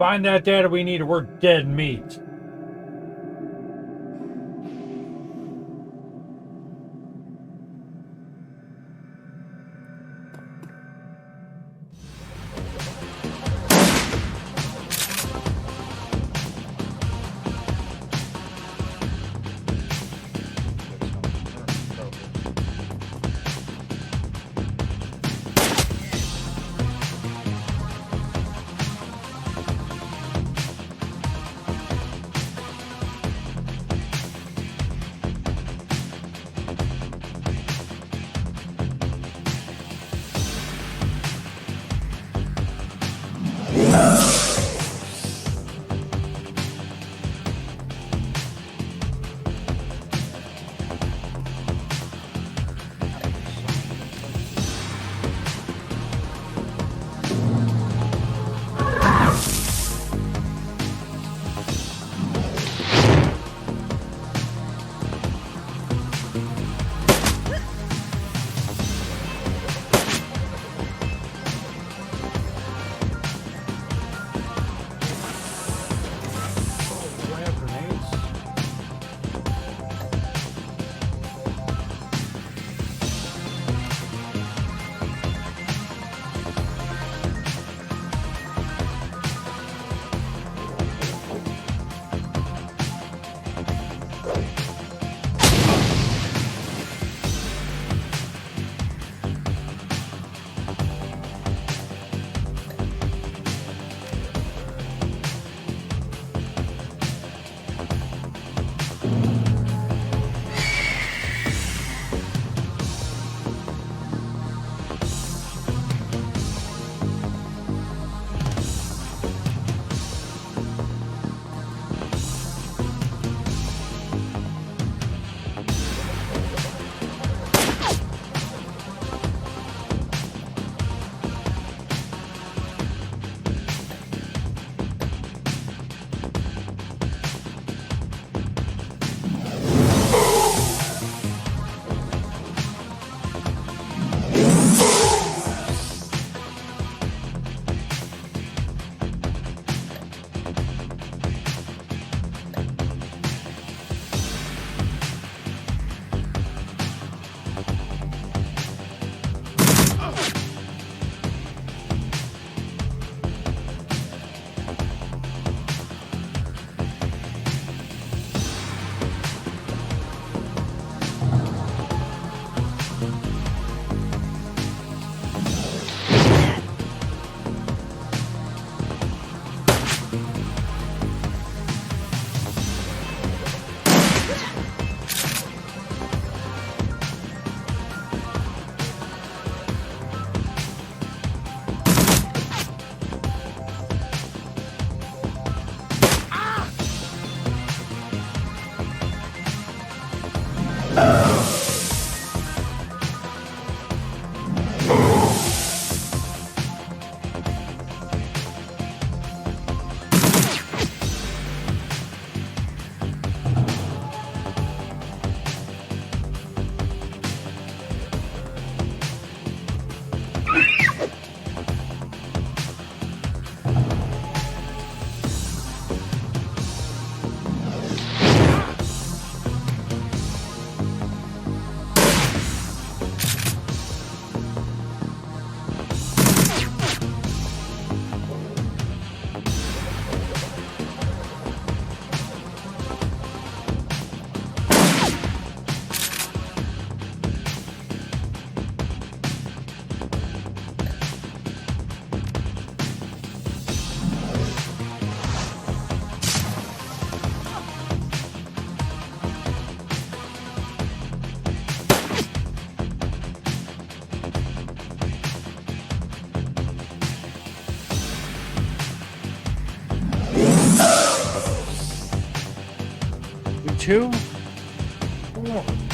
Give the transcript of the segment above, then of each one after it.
Find that data we need or we're dead meat. Two? Oh.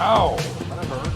Ow! That hurt.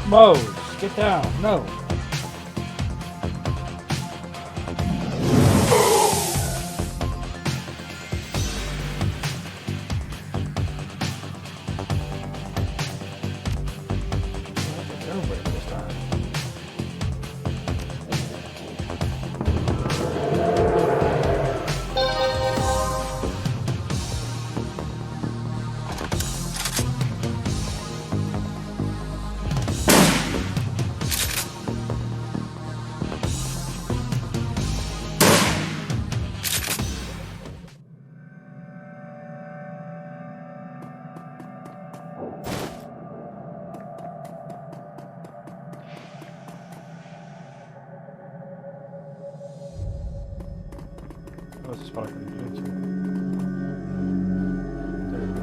Mose, get down. No. Everybody this time. This is probably going to get into. There we go.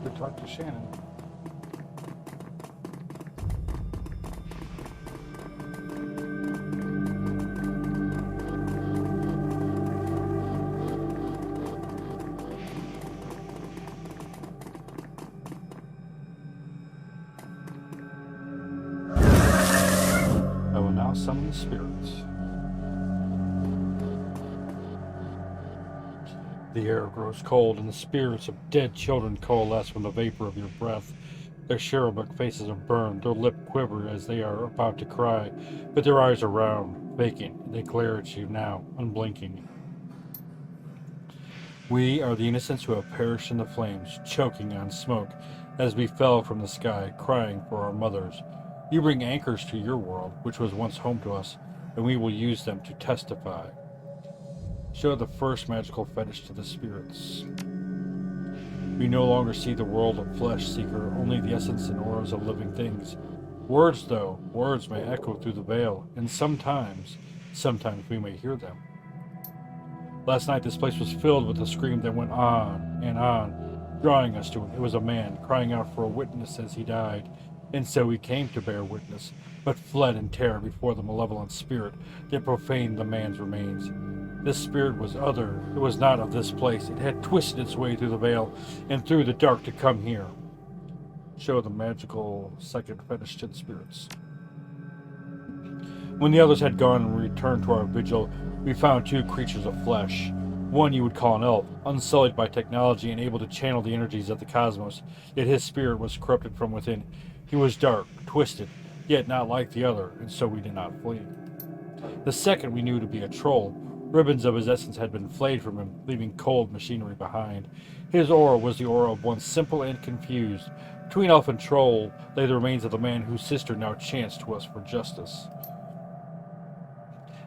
Good talk to Shannon. Summon the spirits. The air grows cold, and the spirits of dead children coalesce from the vapor of your breath. Their cherubic faces are burned, their lip quiver as they are about to cry, but their eyes are round, vacant, and they glare at you now, unblinking. We are the innocents who have perished in the flames, choking on smoke, as we fell from the sky, crying for our mothers. You bring anchors to your world, which was once home to us, and we will use them to testify. Show the first magical fetish to the spirits. We no longer see the world of flesh seeker, only the essence and auras of living things. Words, though, words may echo through the veil, and sometimes we may hear them. Last night this place was filled with a scream that went on and on, drawing us to it. It was a man crying out for a witness as he died. And so we came to bear witness, but fled in terror before the malevolent spirit that profaned the man's remains. This spirit was other. It was not of this place. It had twisted its way through the veil and through the dark to come here. Show the magical second fetished spirits. When the others had gone and returned to our vigil, we found two creatures of flesh. One you would call an elf, unsullied by technology and able to channel the energies of the cosmos, yet his spirit was corrupted from within. He was dark, twisted, yet not like the other, and so we did not flee. The second we knew to be a troll. Ribbons of his essence had been flayed from him, leaving cold machinery behind. His aura was the aura of one simple and confused. Between elf and troll lay the remains of the man whose sister now chanced to us for justice.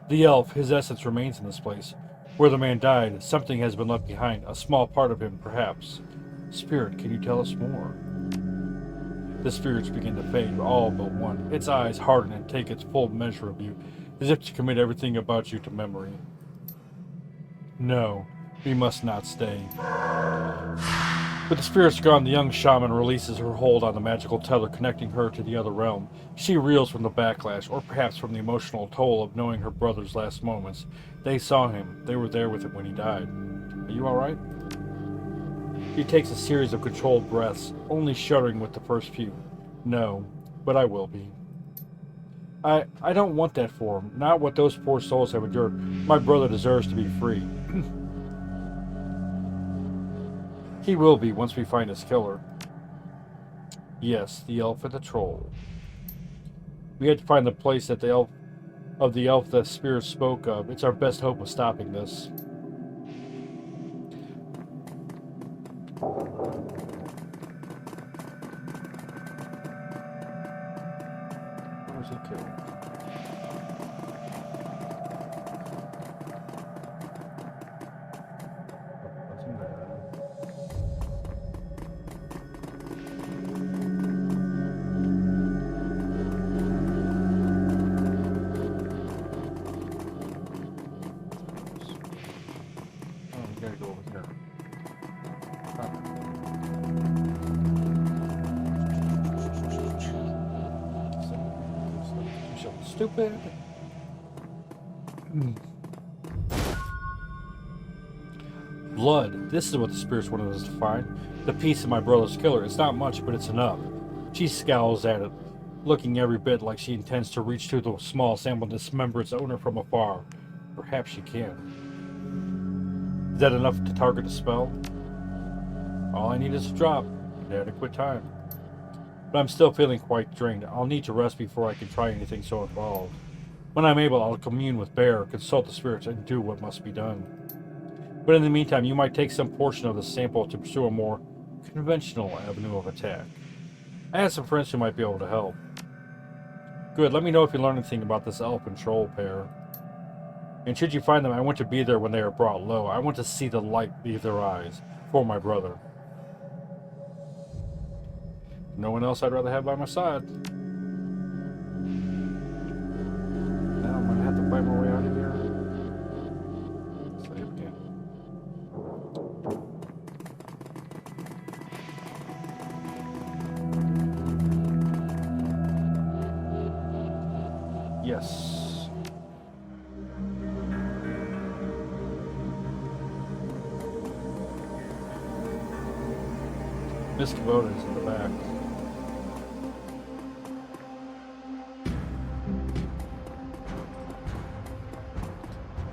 The elf, his essence remains in this place. Where the man died, something has been left behind, a small part of him, perhaps. Spirit, can you tell us more? The spirits begin to fade, all but one. Its eyes harden and take its full measure of you, as if to commit everything about you to memory. No, we must not stay. With the spirits gone, the young shaman releases her hold on the magical tether connecting her to the other realm. She reels from the backlash, or perhaps from the emotional toll of knowing her brother's last moments. They saw him. They were there with him when he died. Are you alright? He takes a series of controlled breaths, only shuddering with the first few. No, but I will be. I don't want that for him. Not what those poor souls have endured. My brother deserves to be free. He will be once we find his killer. Yes, the elf and the troll. We had to find the place that the elf the spirit spoke of. It's our best hope of stopping this. Where was he killed? Wasn't there? Gotta go over here. Stupid. Blood. This is what the spirits wanted us to find. The piece of my brother's killer. It's not much, but it's enough. She scowls at it, looking every bit like she intends to reach to the small sample and dismember its owner from afar. Perhaps she can. Is that enough to target a spell? All I need is a drop at adequate time. But I'm still feeling quite drained. I'll need to rest before I can try anything so involved. When I'm able, I'll commune with Bear, consult the spirits, and do what must be done. But in the meantime, you might take some portion of the sample to pursue a more conventional avenue of attack. I have some friends who might be able to help. Good, let me know if you learn anything about this elf and troll pair. And should you find them, I want to be there when they are brought low. I want to see the light leave their eyes. For my brother. No one else I'd rather have by my side. Now I'm going to have to find my way out of here. Save again. Yes. Miss Kubota's in the back.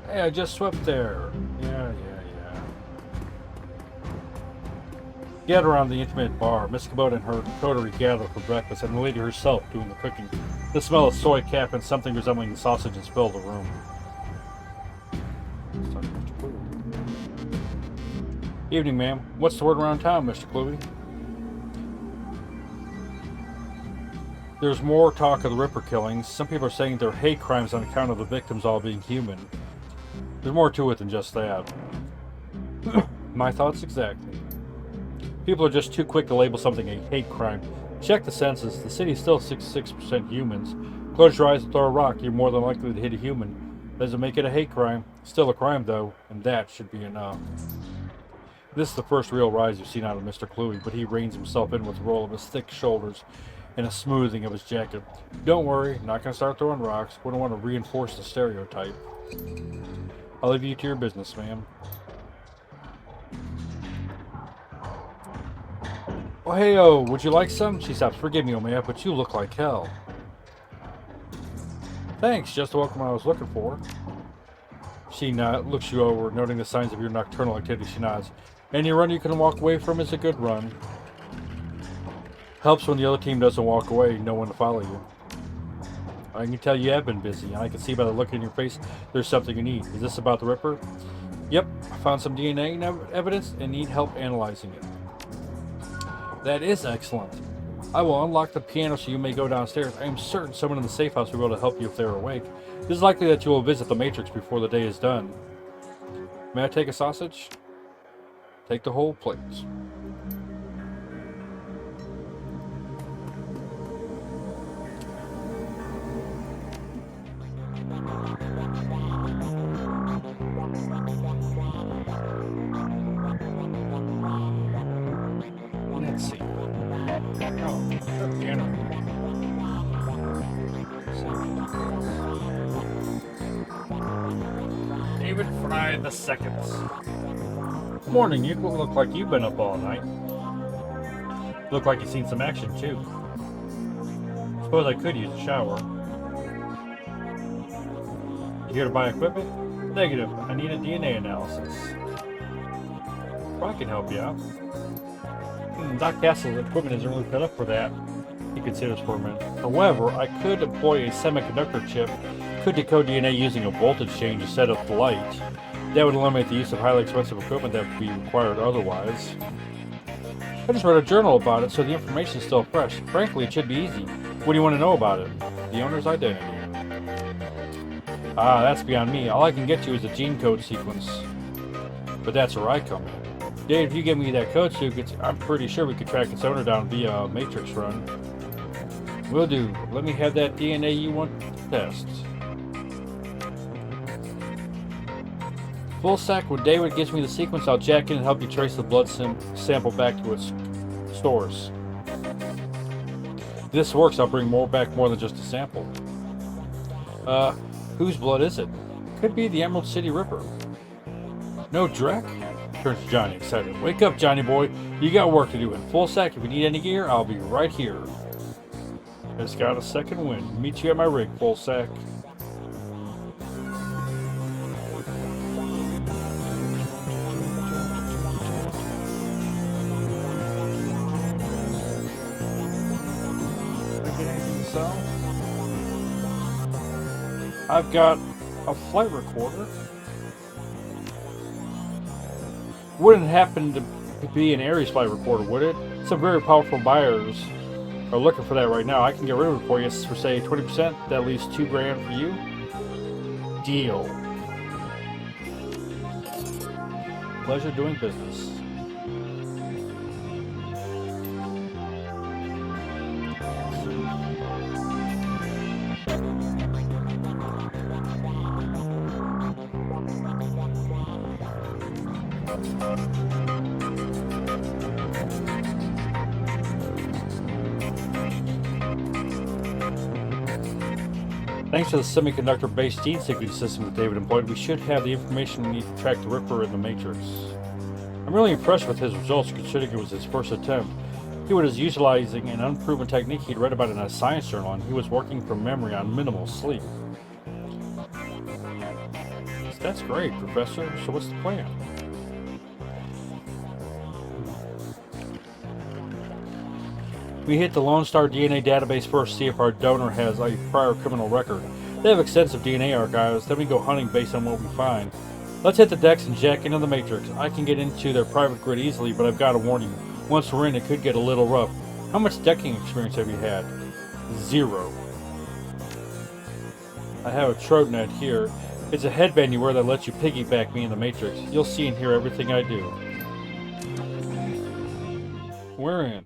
Hey, I just swept there. Yeah. Gathered around the intimate bar. Miss Kubota and her coterie gather for breakfast, and the lady herself doing the cooking. The smell of soy cap and something resembling sausages fill the room. Evening, ma'am. What's the word around town, Mr. Cluey? There's more talk of the Ripper killings. Some people are saying they're hate crimes on account of the victims all being human. There's more to it than just that. My thoughts exactly. People are just too quick to label something a hate crime. Check the census. The city's still 66% humans. Close your eyes and throw a rock. You're more than likely to hit a human. Doesn't make it a hate crime. Still a crime, though, and that should be enough. This is the first real rise you've seen out of Mr. Cluey, but he reins himself in with a roll of his thick shoulders and a smoothing of his jacket. Don't worry, not going to start throwing rocks. We don't want to reinforce the stereotype. I'll leave you to your business, ma'am. Oh, hey-oh, would you like some? She stops. Forgive me, Omea, but you look like hell. Thanks, just the welcome I was looking for. She looks you over, noting the signs of your nocturnal activity. She nods. Any run you can walk away from is a good run. Helps when the other team doesn't walk away, no one to follow you. I can tell you have been busy, and I can see by the look in your face there's something you need. Is this about the Ripper? Yep, I found some DNA evidence and need help analyzing it. That is excellent. I will unlock the piano so you may go downstairs. I am certain someone in the safe house will be able to help you if they are awake. It is likely that you will visit the Matrix before the day is done. May I take a sausage? Take the whole plate. Let's see. Oh, the piano. David Fry the Second. Morning, you look like you've been up all night. Look like you've seen some action too. Suppose I could use a shower. You here to buy equipment? Negative. I need a DNA analysis. Well, I can help you out. Doc Castle's equipment isn't really set up for that. He considers for a minute. However, I could employ a semiconductor chip. Could decode DNA using a voltage change instead of the light. That would eliminate the use of highly expensive equipment that would be required otherwise. I just read a journal about it, so the information is still fresh. Frankly, it should be easy. What do you want to know about it? The owner's identity. Ah, that's beyond me. All I can get you is a gene code sequence. But that's where I come in. Dave, if you give me that code sequence, I'm pretty sure we could track its owner down via a Matrix run. Will do. Let me have that DNA you want to test. Full stack. When David gives me the sequence, I'll jack in and help you trace the blood sample back to its source. If this works, I'll bring back more than just a sample. Whose blood is it? Could be the Emerald City Ripper. No Drek? Turns to Johnny, excited. Wake up, Johnny boy. You got work to do. In full stack, if you need any gear, I'll be right here. Just got a second wind. Meet you at my rig, full stack. I've got a flight recorder. Wouldn't happen to be an Ares flight recorder, would it? Some very powerful buyers are looking for that right now. I can get rid of it for you for say 20%. That leaves $2 grand for you. Deal. Pleasure doing business. Thanks to the semiconductor-based gene sequencing system that David employed, we should have the information we need to track the Ripper in the Matrix. I'm really impressed with his results, considering it was his first attempt. He was utilizing an unproven technique he'd read about in a science journal, and he was working from memory on minimal sleep. That's great, Professor. So what's the plan? We hit the Lone Star DNA database first, see if our donor has a prior criminal record. They have extensive DNA archives, then we go hunting based on what we find. Let's hit the decks and jack into the Matrix. I can get into their private grid easily, but I've got to warn you. Once we're in, it could get a little rough. How much decking experience have you had? 0. I have a Trodenet here. It's a headband you wear that lets you piggyback me in the Matrix. You'll see and hear everything I do. We're in.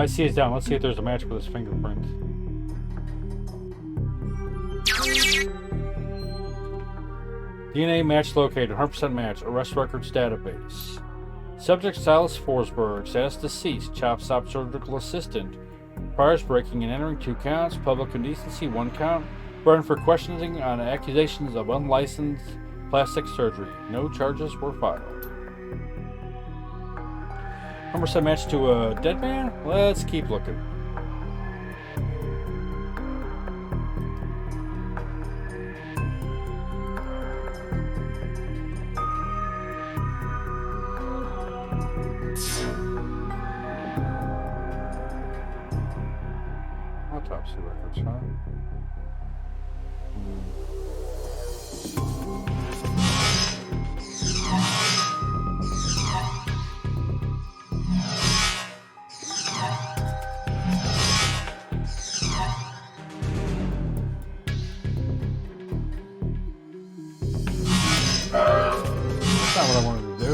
I see it's down. Let's see if there's a match with his fingerprint. DNA match located. 100% match. Arrest records database. Subject Silas Forsberg. Status deceased. Chop stop surgical assistant. Priors breaking and entering 2 counts. Public indecency 1 count. Burned for questioning on accusations of unlicensed plastic surgery. No charges were filed. 100% match to a dead man? Let's keep looking. Autopsy records, huh? That's not what I wanted to do.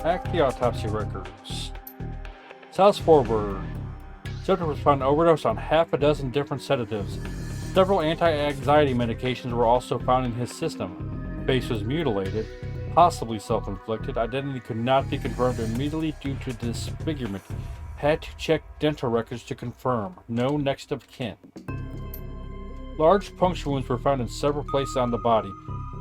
Back to the autopsy records. Silas Forsberg. Subject was found overdosed on half a dozen different sedatives. Several anti-anxiety medications were also found in his system. Face was mutilated, possibly self-inflicted. Identity could not be confirmed immediately due to disfigurement. Had to check dental records to confirm. No next of kin. Large puncture wounds were found in several places on the body,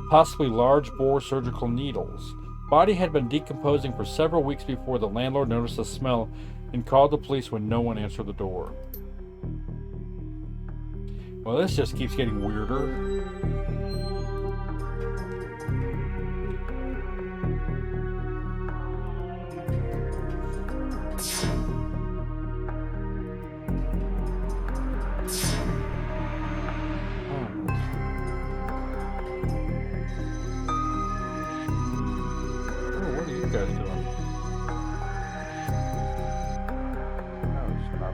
possibly large bore surgical needles. Body had been decomposing for several weeks before the landlord noticed the smell and called the police when no one answered the door. Well, this just keeps getting weirder. What are you guys doing?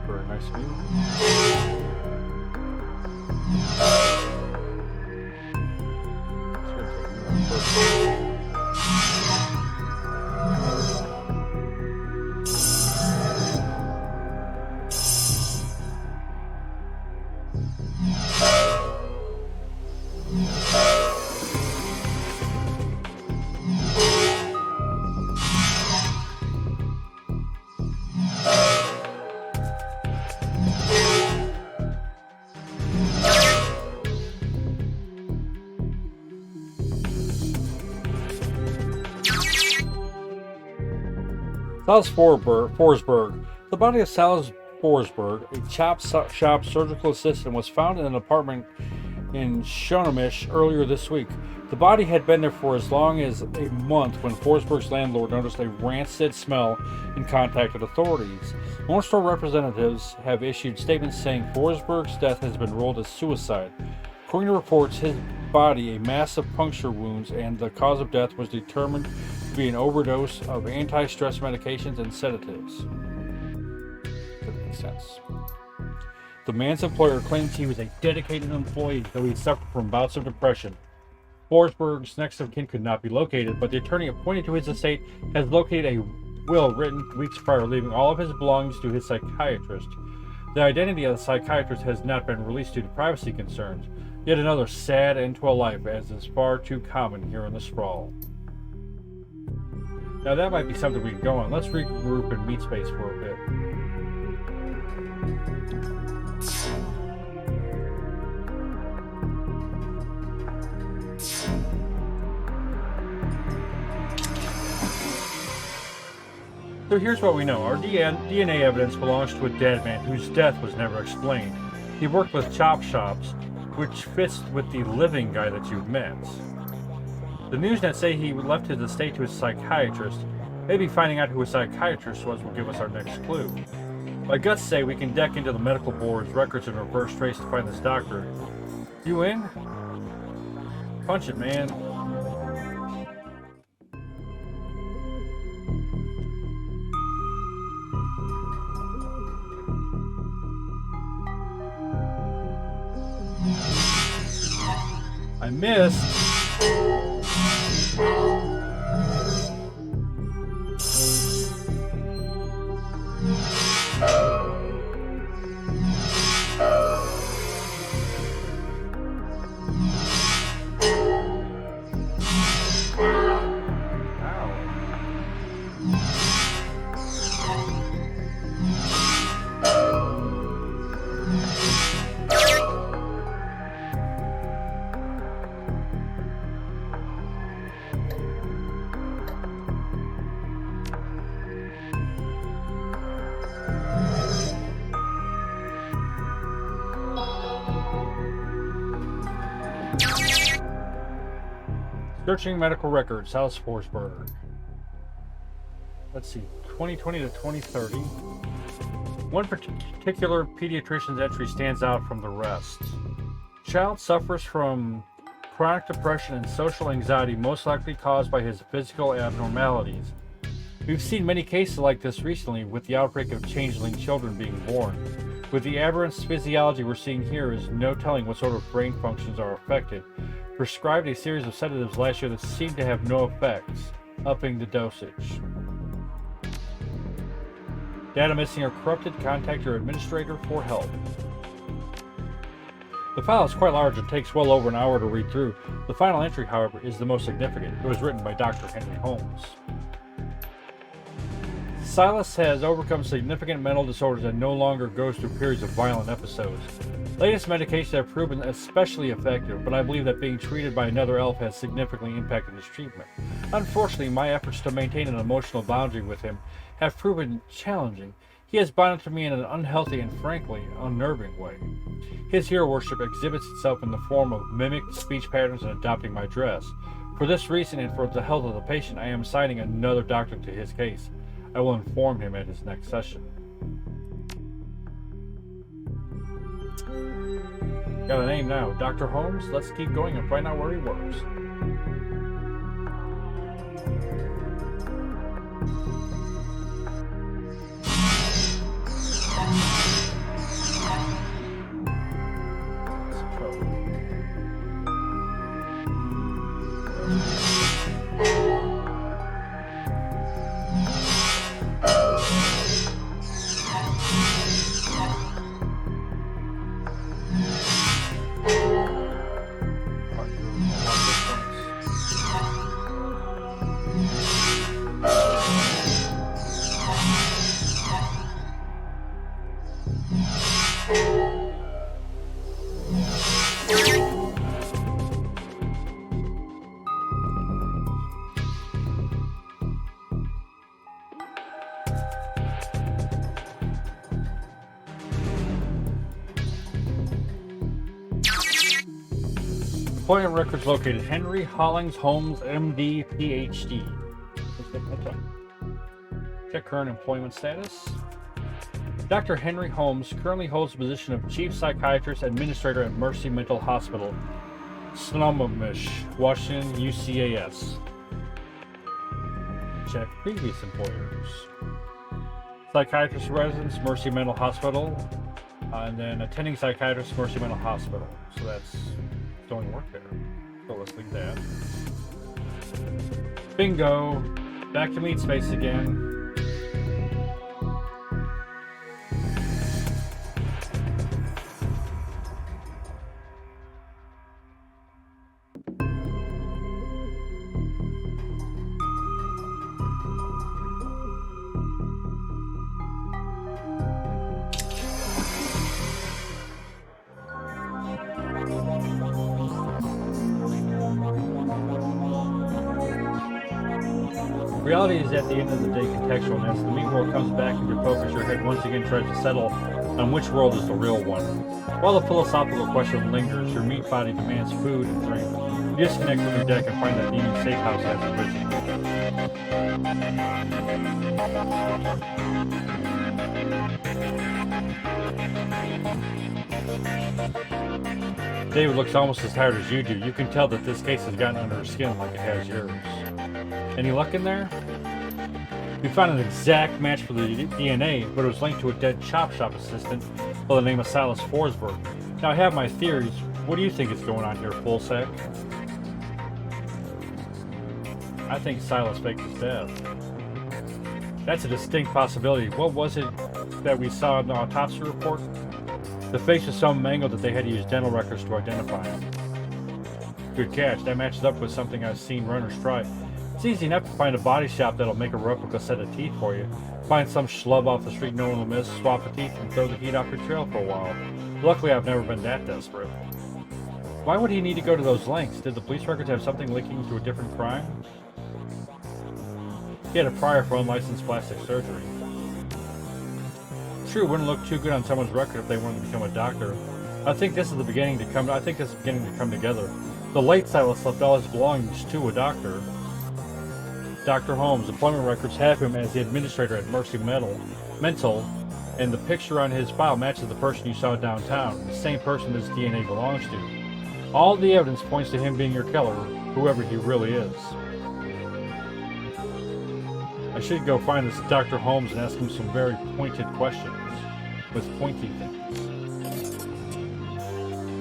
Very nice view. Silas Forsberg. The body of Silas Forsberg, a chop shop surgical assistant, was found in an apartment in Shadowrun earlier this week. The body had been there for as long as a month when Forsberg's landlord noticed a rancid smell and contacted authorities. More store representatives have issued statements saying Forsberg's death has been ruled as suicide. According to reports, his body, a massive puncture wounds, and the cause of death was determined to be an overdose of anti-stress medications and sedatives. That makes sense. The man's employer claims he was a dedicated employee, though he suffered from bouts of depression. Forsberg's next of kin could not be located, but the attorney appointed to his estate has located a will written weeks prior, leaving all of his belongings to his psychiatrist. The identity of the psychiatrist has not been released due to privacy concerns. Yet another sad end to a life, as is far too common here in the sprawl. Now that might be something we can go on. Let's regroup and meet space for a bit. So here's what we know. Our DNA evidence belongs to a dead man whose death was never explained. He worked with chop shops, which fits with the living guy that you've met. The Newsnet say he left his estate to his psychiatrist. Maybe finding out who his psychiatrist was will give us our next clue. My guts say we can deck into the medical board's records and reverse trace to find this doctor. You in? Punch it, man. I missed. Searching medical records, South Forsberg. Let's see, 2020 to 2030. One particular pediatrician's entry stands out from the rest. Child suffers from chronic depression and social anxiety, most likely caused by his physical abnormalities. We've seen many cases like this recently with the outbreak of changeling children being born. With the aberrant physiology we're seeing here, is no telling what sort of brain functions are affected. Prescribed a series of sedatives last year that seemed to have no effects, upping the dosage. Data missing or corrupted, contact your administrator for help. The file is quite large and takes well over an hour to read through. The final entry, however, is the most significant. It was written by Dr. Henry Holmes. Silas has overcome significant mental disorders and no longer goes through periods of violent episodes. Latest medications have proven especially effective, but I believe that being treated by another elf has significantly impacted his treatment. Unfortunately, my efforts to maintain an emotional boundary with him have proven challenging. He has bonded to me in an unhealthy and frankly unnerving way. His hero worship exhibits itself in the form of mimicked speech patterns and adopting my dress. For this reason and for the health of the patient, I am assigning another doctor to his case. I will inform him at his next session. Got a name now, Dr. Holmes. Let's keep going and find out where he works. Employment records located Henry Hollings Holmes, MD, PhD. Check current employment status. Dr. Henry Holmes currently holds the position of Chief Psychiatrist Administrator at Mercy Mental Hospital, Snohomish, Washington, UCAS. Check previous employers. Psychiatrist residence, Mercy Mental Hospital, and then attending psychiatrist, Mercy Mental Hospital. So that's doing work there. So let's leave that. Bingo. Back to meat space again. Reality is at the end of the day contextual, and as the meat world comes back into focus, your head once again tries to settle on which world is the real one. While the philosophical question lingers, your meat body demands food and drink. You disconnect from your deck and find that demon safe house has arisen. David looks almost as tired as you do. You can tell that this case has gotten under his skin like it has yours. Any luck in there? We found an exact match for the DNA, but it was linked to a dead chop shop assistant by the name of Silas Forsberg. Now I have my theories, What do you think is going on here, full sec? I think Silas faked his death. That's a distinct possibility. What was it that we saw in the autopsy report? The face was so mangled that they had to use dental records to identify him. Good catch. That matches up with something I've seen runners try. It's easy enough to find a body shop that'll make a replica set of teeth for you. Find some schlub off the street no one will miss, swap the teeth, and throw the heat off your trail for a while. Luckily, I've never been that desperate. Why would he need to go to those lengths? Did the police records have something linking to a different crime? He had a prior for unlicensed plastic surgery. True, it wouldn't look too good on someone's record if they wanted to become a doctor. I think this is beginning to come together. The late Silas left all his belongings to a doctor. Dr. Holmes' employment records have him as the administrator at Mercy Mental, and the picture on his file matches the person you saw downtown, the same person this DNA belongs to. All the evidence points to him being your killer, whoever he really is. I should go find this Dr. Holmes and ask him some very pointed questions, with pointy things.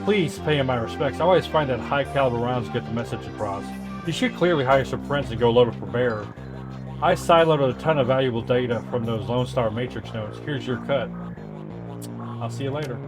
Please pay him my respects. I always find that high-caliber rounds get the message across. You should clearly hire some friends and go load it for bear. I sideloaded a ton of valuable data from those Lone Star Matrix notes. Here's your cut. I'll see you later.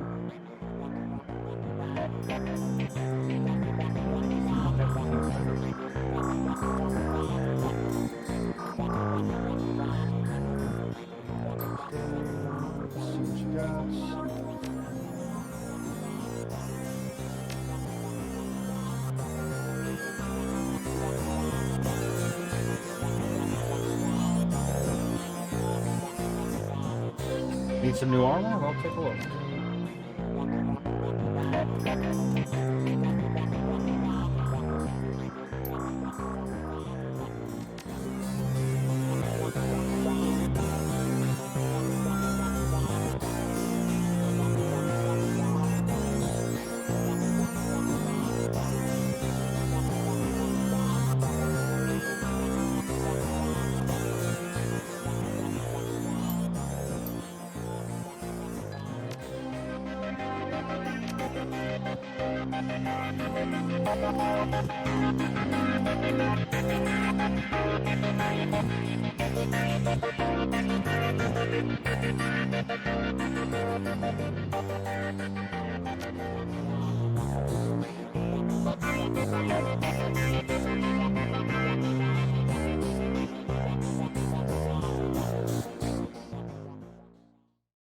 Need some new armor? I'll take a look.